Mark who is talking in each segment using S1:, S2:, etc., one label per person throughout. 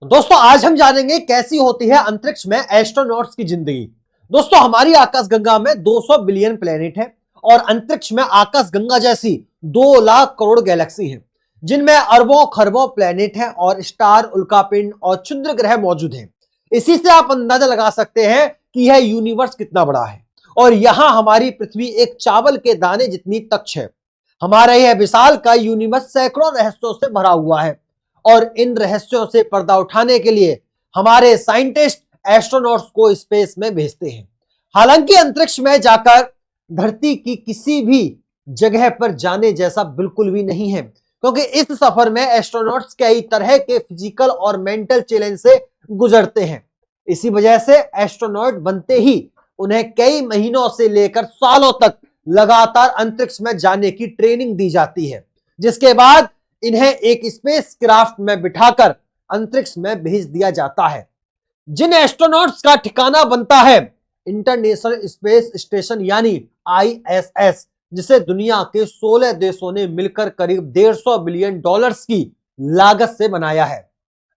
S1: दोस्तों आज हम जानेंगे कैसी होती है अंतरिक्ष में एस्ट्रोनॉट्स की जिंदगी। दोस्तों हमारी आकाशगंगा में 200 बिलियन प्लेनेट है और अंतरिक्ष में आकाशगंगा जैसी 2 लाख करोड़ गैलेक्सी हैं, जिनमें अरबों खरबों प्लेनेट हैं और स्टार, उल्कापिंड और क्षुद्र ग्रह मौजूद हैं। इसी से आप अंदाजा लगा सकते हैं कि यह यूनिवर्स कितना बड़ा है। और यहां हमारी पृथ्वी एक चावल के दाने जितनी तक्ष है। हमारा यह विशाल का यूनिवर्स सैकड़ों रहस्यों से भरा हुआ है और इन रहस्यों से पर्दा उठाने के लिए हमारे साइंटिस्ट एस्ट्रोनॉट्स को स्पेस में भेजते हैं। हालांकि अंतरिक्ष में जाकर धरती की किसी भी जगह पर जाने जैसा बिल्कुल भी नहीं है, क्योंकि इस सफर में एस्ट्रोनॉट्स कई तरह के फिजिकल और मेंटल चैलेंज से गुजरते हैं। इसी वजह से एस्ट्रोनॉट बनते ही उन्हें कई महीनों से लेकर सालों तक लगातार अंतरिक्ष में जाने की ट्रेनिंग दी जाती है, जिसके बाद इन्हें एक स्पेस क्राफ्ट में बिठाकर अंतरिक्ष में भेज दिया जाता है। जिन एस्ट्रोनॉट्स का ठिकाना बनता है इंटरनेशनल स्पेस स्टेशन यानी ISS, जिसे दुनिया के 16 देशों ने मिलकर करीब $150 बिलियन की लागत से बनाया है।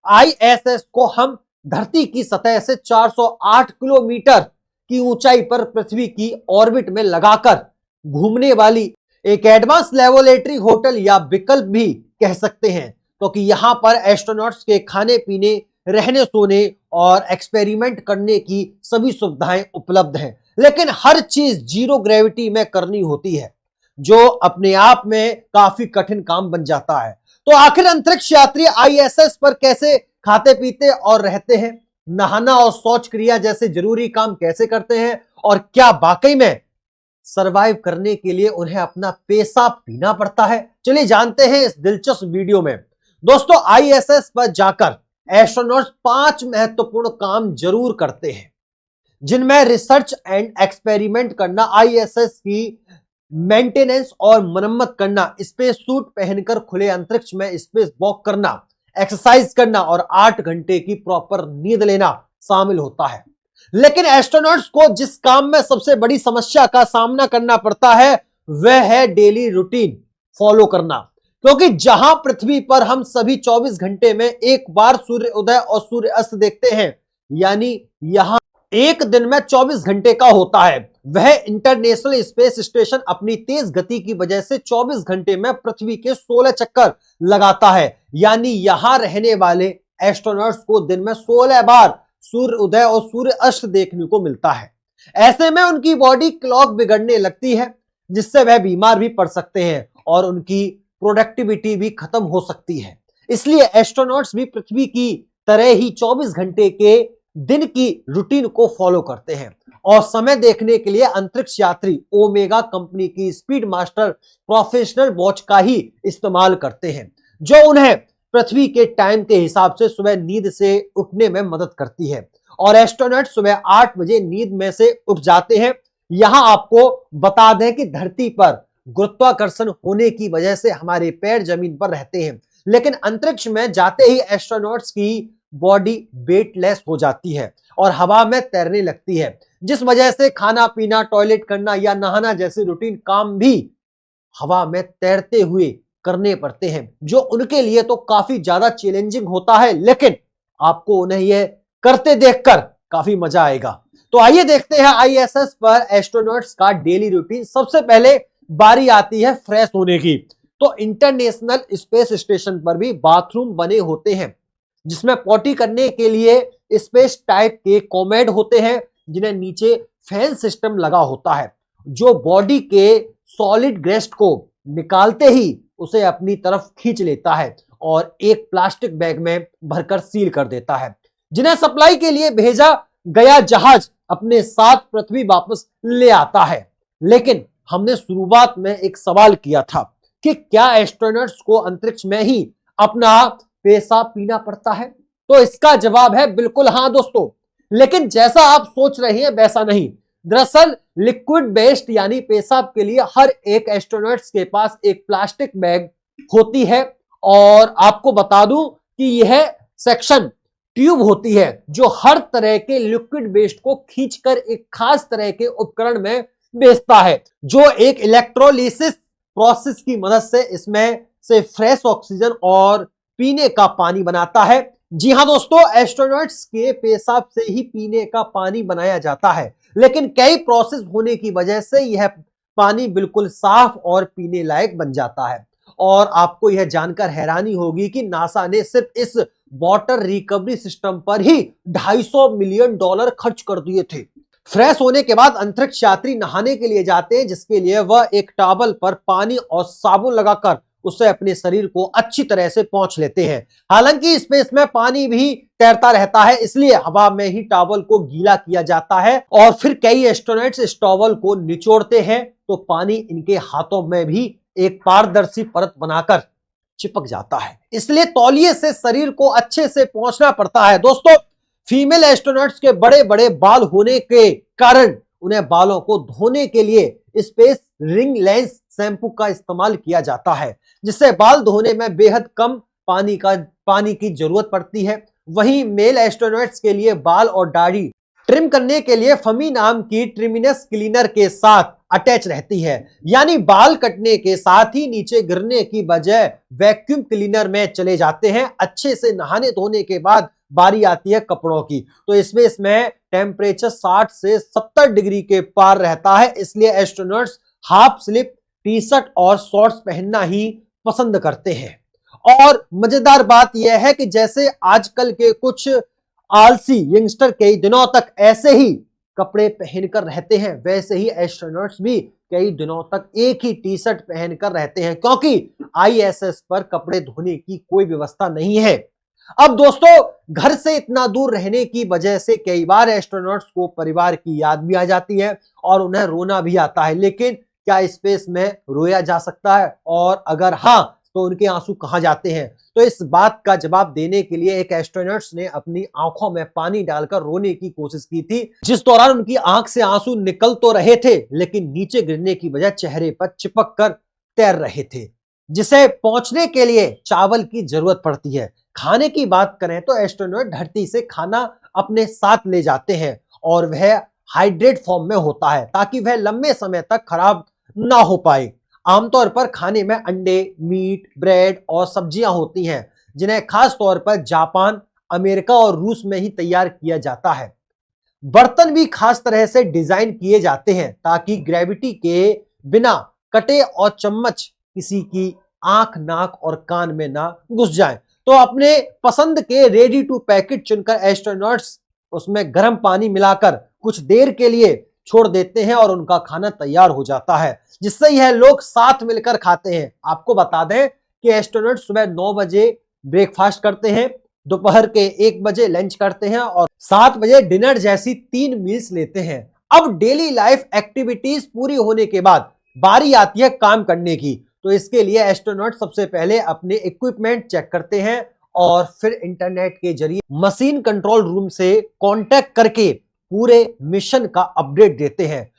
S1: ISS को हम धरती की सतह से 408 किलोमीटर की ऊंचाई पर पृथ्वी की ऑर्बिट में लगाकर घूमने वाली एक एडवांस लेबोरेटरी होटल या विकल्प भी कह सकते हैं, क्योंकि यहां पर एस्ट्रोनॉट्स के खाने पीने, रहने सोने और एक्सपेरिमेंट करने की सभी सुविधाएं उपलब्ध हैं। लेकिन हर चीज जीरो ग्रेविटी में करनी होती है, जो अपने आप में काफी कठिन काम बन जाता है। तो आखिर अंतरिक्ष यात्री ISS पर कैसे खाते पीते और रहते हैं, नहाना और शौच क्रिया जैसे जरूरी काम कैसे करते हैं, और क्या वाकई में सरवाइव करने के लिए उन्हें अपना पेशाब पीना पड़ता है, चलिए जानते हैं इस दिलचस्प वीडियो में। दोस्तों ISS पर जाकर एस्ट्रोनॉट्स 5 महत्वपूर्ण काम जरूर करते हैं, जिनमें रिसर्च एंड एक्सपेरिमेंट करना, ISS की मेंटेनेंस और मरम्मत करना, स्पेस सूट पहनकर खुले अंतरिक्ष में स्पेस वॉक करना, एक्सरसाइज करना और 8 घंटे की प्रॉपर नींद लेना शामिल होता है। लेकिन एस्ट्रोनॉट्स को जिस काम में सबसे बड़ी समस्या का सामना करना पड़ता है वह है डेली रूटीन फॉलो करना, क्योंकि जहां पृथ्वी पर हम सभी 24 घंटे में एक बार सूर्य उदय और सूर्य अस्त देखते हैं, यानी यहां एक दिन में 24 घंटे का होता है, वह इंटरनेशनल स्पेस स्टेशन अपनी तेज गति की वजह से 24 घंटे में पृथ्वी के 16 चक्कर लगाता है। यानी यहां रहने वाले एस्ट्रोनॉट्स को दिन में 16 बार सूर्य उदय और सूर्य अस्त देखने को मिलता है। ऐसे में उनकी बॉडी क्लॉक बिगड़ने लगती है, जिससे वह बीमार भी पड़ सकते हैं और उनकी प्रोडक्टिविटी भी खत्म हो सकती है। इसलिए एस्ट्रोनॉट्स भी पृथ्वी की तरह ही 24 घंटे के दिन की रूटीन को फॉलो करते हैं और समय देखने के लिए अंतरिक्ष यात्री ओमेगा कंपनी की स्पीड मास्टर प्रोफेशनल वॉच का ही इस्तेमाल करते हैं, जो उन्हें पृथ्वी के टाइम के हिसाब से सुबह नींद से उठने में मदद करती है। और एस्ट्रोनॉट सुबह 8 बजे नींद में से उठ जाते हैं। यहां आपको बता दें कि धरती पर गुरुत्वाकर्षण होने की वजह से हमारे पैर जमीन पर रहते हैं, लेकिन अंतरिक्ष में जाते ही एस्ट्रोनॉट्स की बॉडी वेटलेस हो जाती है और हवा में तैरने लगती है, जिस वजह से खाना पीना, टॉयलेट करना या नहाना जैसे रूटीन काम भी हवा में तैरते हुए करने पड़ते हैं, जो उनके लिए तो काफी ज्यादा चैलेंजिंग होता है, लेकिन आपको उन्हें यह करते देखकर काफी मजा आएगा। तो आइए देखते हैं ISS पर एस्ट्रोनॉट्स का डेली रूटीन। सबसे पहले बारी आती है फ्रेश होने की। तो इंटरनेशनल स्पेस स्टेशन पर भी बाथरूम बने होते हैं, जिसमें पॉटी करने के लिए स्पेस टाइप के कॉमेड होते हैं, जिन्हें नीचे फैन सिस्टम लगा होता है, जो बॉडी के सॉलिड वेस्ट को निकालते ही उसे अपनी तरफ खींच लेता है और एक प्लास्टिक बैग में भरकर सील कर देता है, जिन्हें सप्लाई के लिए भेजा गया जहाज अपने साथ पृथ्वी वापस ले आता है। लेकिन हमने शुरुआत में एक सवाल किया था कि क्या एस्ट्रोनॉट्स को अंतरिक्ष में ही अपना पेशाब पीना पड़ता है? तो इसका जवाब है बिल्कुल हाँ दोस्तों, लेकिन जैसा आप सोच रहे हैं वैसा नहीं। दरअसल लिक्विड वेस्ट यानी पेशाब के लिए हर एक एस्ट्रोनॉट्स के पास एक प्लास्टिक बैग होती है, और आपको बता दूं कि यह सेक्शन ट्यूब होती है जो हर तरह के लिक्विड वेस्ट को खींचकर एक खास तरह के उपकरण में भेजता है, जो एक इलेक्ट्रोलिसिस प्रोसेस की मदद से इसमें से फ्रेश ऑक्सीजन और पीने का पानी बनाता है। जी हां दोस्तों, एस्ट्रोनॉट्स के पेशाब से ही पीने का पानी बनाया जाता है, लेकिन कई प्रोसेस होने की वजह से यह पानी बिल्कुल साफ और पीने लायक बन जाता है। और आपको यह जानकर हैरानी होगी कि नासा ने सिर्फ इस वाटर रिकवरी सिस्टम पर ही $250 मिलियन खर्च कर दिए थे। फ्रेश होने के बाद अंतरिक्ष यात्री नहाने के लिए जाते हैं, जिसके लिए वह एक टॉवल पर पानी और साबुन लगाकर उसे अपने शरीर को अच्छी तरह से पोंछ लेते हैं। हालांकि स्पेस में पानी भी तैरता रहता है, इसलिए हवा में ही टॉवल को गीला किया जाता है और फिर कई एस्ट्रोनॉट्स इस टॉवल को निचोड़ते हैं तो पानी इनके हाथों में भी एक पारदर्शी परत बनाकर चिपक जाता है। इसलिए तौलिए से शरीर को अच्छे से पोंछना पड़ता है। दोस्तों, फीमेल एस्ट्रोनॉट्स के बड़े बड़े बाल होने के कारण उन्हें बालों को धोने के लिए स्पेस रिंग लेंस शैम्पू का इस्तेमाल किया जाता है, जिससे बाल धोने में बेहद कम पानी की जरूरत पड़ती है। वहीं मेल एस्ट्रोनॉट्स के लिए बाल और दाढ़ी ट्रिम करने के लिए फमी नाम की ट्रिमिनस क्लीनर के साथ अटैच रहती है, यानी बाल कटने के साथ ही नीचे गिरने की बजाय वैक्यूम क्लीनर में चले जाते हैं। अच्छे से नहाने धोने के बाद बारी आती है कपड़ों की, तो इसमें टेम्परेचर 60 से 70 डिग्री के पार रहता है, इसलिए astronauts half slip T shirt और शॉर्ट्स पहनना ही पसंद करते हैं। और मजेदार बात यह है कि जैसे आजकल के कुछ आलसी यंगस्टर कई दिनों तक ऐसे ही कपड़े पहनकर रहते हैं, वैसे ही एस्ट्रोनॉट्स भी कई दिनों तक एक ही टी शर्ट पहनकर रहते हैं, क्योंकि आईएसएस पर कपड़े धोने की कोई व्यवस्था नहीं है। अब दोस्तों, घर से इतना दूर रहने की वजह से कई बार एस्ट्रोनॉट्स को परिवार की याद भी आ जाती है और उन्हें रोना भी आता है। लेकिन क्या स्पेस में रोया जा सकता है? और अगर हाँ, तो उनके आंसू कहां जाते हैं? तो इस बात का जवाब देने के लिए एक एस्ट्रोनॉट्स ने अपनी आंखों में पानी डालकर रोने की कोशिश की थी, जिस दौरान उनकी आंख से आंसू निकल तो रहे थे, लेकिन नीचे गिरने की बजाय चेहरे पर चिपक कर तैर रहे थे, जिसे पहुंचने के लिए चावल की जरूरत पड़ती है। खाने की बात करें तो एस्ट्रोनॉट धरती से खाना अपने साथ ले जाते हैं और वह हाइड्रेट फॉर्म में होता है, ताकि वह लंबे समय तक खराब ना हो पाए। आमतौर पर खाने में अंडे, मीट, ब्रेड और सब्जियां होती हैं, जिन्हें खास तौर पर जापान, अमेरिका और रूस में ही तैयार किया जाता है। बर्तन भी खास तरह से डिजाइन किए जाते हैं ताकि ग्रेविटी के बिना कटे और चम्मच किसी की आंख, नाक और कान में ना घुस जाए। तो अपने पसंद के रेडी टू पैकेट चुनकर एस्ट्रोनॉट्स उसमें गर्म पानी मिलाकर कुछ देर के लिए छोड़ देते हैं और उनका खाना तैयार हो जाता है, जिससे यह लोग साथ मिलकर खाते हैं। आपको बता दें कि एस्ट्रोनॉट सुबह 9 बजे ब्रेकफास्ट करते हैं, दोपहर के 1 बजे लंच करते हैं और 7 बजे डिनर जैसी 3 मील्स लेते हैं। अब डेली लाइफ एक्टिविटीज पूरी होने के बाद बारी आती है काम करने की, तो इसके लिए एस्ट्रोनॉट सबसे पहले अपने इक्विपमेंट चेक करते हैं और फिर इंटरनेट के जरिए मशीन कंट्रोल रूम से कांटेक्ट करके पूरे मिशन का अपडेट देते हैं।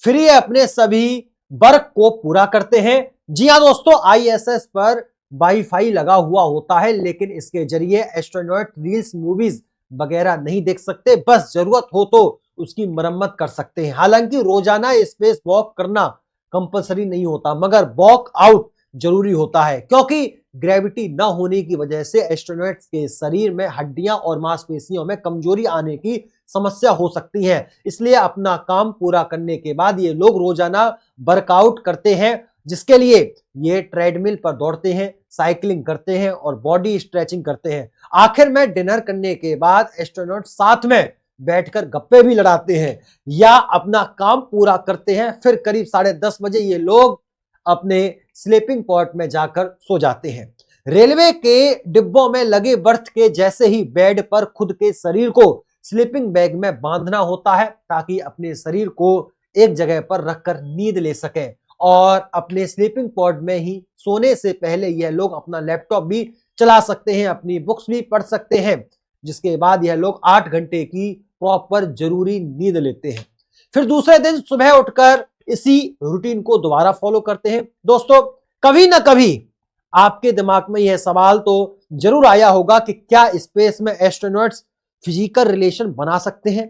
S1: फिर ये अपने सभी वर्क को पूरा करते हैं। जी हां दोस्तों, आईएसएस पर वाईफाई लगा हुआ होता है, लेकिन इसके जरिए एस्ट्रोनॉट रील्स, मूवीज वगैरह नहीं देख सकते, बस जरूरत हो तो उसकी मरम्मत कर सकते हैं। हालांकि रोजाना स्पेस वॉक करना कंपलसरी नहीं होता, मगर वॉक आउट जरूरी होता है, क्योंकि ग्रेविटी न होने की वजह से एस्ट्रोनॉट्स के शरीर में हड्डियां और मांसपेशियों में कमजोरी आने की समस्या हो सकती है। इसलिए अपना काम पूरा करने के बाद ये लोग रोजाना वर्कआउट करते हैं, जिसके लिए ये ट्रेडमिल पर दौड़ते हैं, साइकिलिंग करते हैं और बॉडी स्ट्रेचिंग करते हैं। आखिर में डिनर करने के बाद एस्ट्रोनॉट साथ में बैठकर गप्पे भी लड़ाते हैं या अपना काम पूरा करते हैं। फिर करीब 10:30 बजे ये लोग अपने स्लीपिंग पॉट में जाकर सो जाते हैं। रेलवे के डिब्बों में लगे बर्थ के जैसे ही बेड पर खुद के शरीर को स्लीपिंग बैग में बांधना होता है, ताकि अपने शरीर को एक जगह पर रखकर नींद ले सकें। और अपने स्लीपिंग पॉड में ही सोने से पहले यह लोग अपना लैपटॉप भी चला सकते हैं, अपनी बुक्स भी पढ़ सकते हैं, जिसके बाद यह लोग 8 घंटे की प्रॉपर जरूरी नींद लेते हैं। फिर दूसरे दिन सुबह उठकर इसी रूटीन को दोबारा फॉलो करते हैं। दोस्तों, कभी ना कभी आपके दिमाग में यह सवाल तो जरूर आया होगा कि क्या स्पेस में एस्ट्रोनॉट्स फिजिकल रिलेशन बना सकते हैं?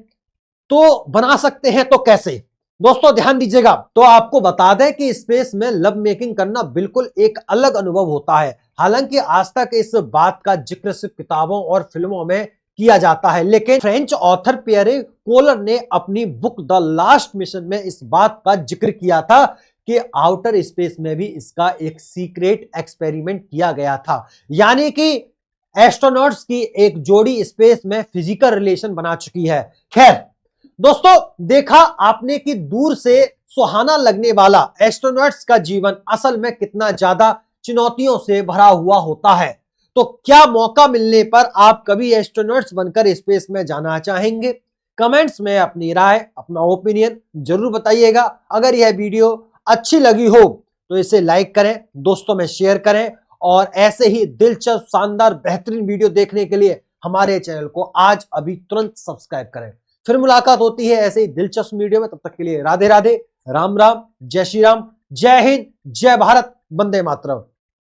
S1: तो बना सकते हैं, तो कैसे? दोस्तों ध्यान दीजिएगा, तो आपको बता दें कि स्पेस में लव मेकिंग करना बिल्कुल एक अलग अनुभव होता है। हालांकि आज तक इस बात का जिक्र सिर्फ किताबों और फिल्मों में किया जाता है, लेकिन फ्रेंच ऑथर पियरे कोलर ने अपनी बुक द लास्ट मिशन में इस बात का जिक्र किया था कि आउटर स्पेस में भी इसका एक सीक्रेट एक्सपेरिमेंट किया गया था। यानी कि एस्ट्रोनॉट्स की एक जोड़ी स्पेस में फिजिकल रिलेशन बना चुकी है। खैर दोस्तों, देखा आपने कि दूर से सुहाना लगने वाला एस्ट्रोनॉट्स का जीवन असल में कितना ज्यादा चुनौतियों से भरा हुआ होता है। तो क्या मौका मिलने पर आप कभी एस्ट्रोनॉट्स बनकर स्पेस में जाना चाहेंगे? कमेंट्स में अपनी राय, अपना ओपिनियन जरूर बताइएगा। अगर यह वीडियो अच्छी लगी हो तो इसे लाइक करें, दोस्तों में शेयर करें, और ऐसे ही दिलचस्प, शानदार, बेहतरीन वीडियो देखने के लिए हमारे चैनल को आज अभी तुरंत सब्सक्राइब करें। फिर मुलाकात होती है ऐसे ही दिलचस्प वीडियो में। तब तक के लिए राधे राधे, राम राम, जय श्री राम, जय हिंद, जय भारत, वंदे मातरम।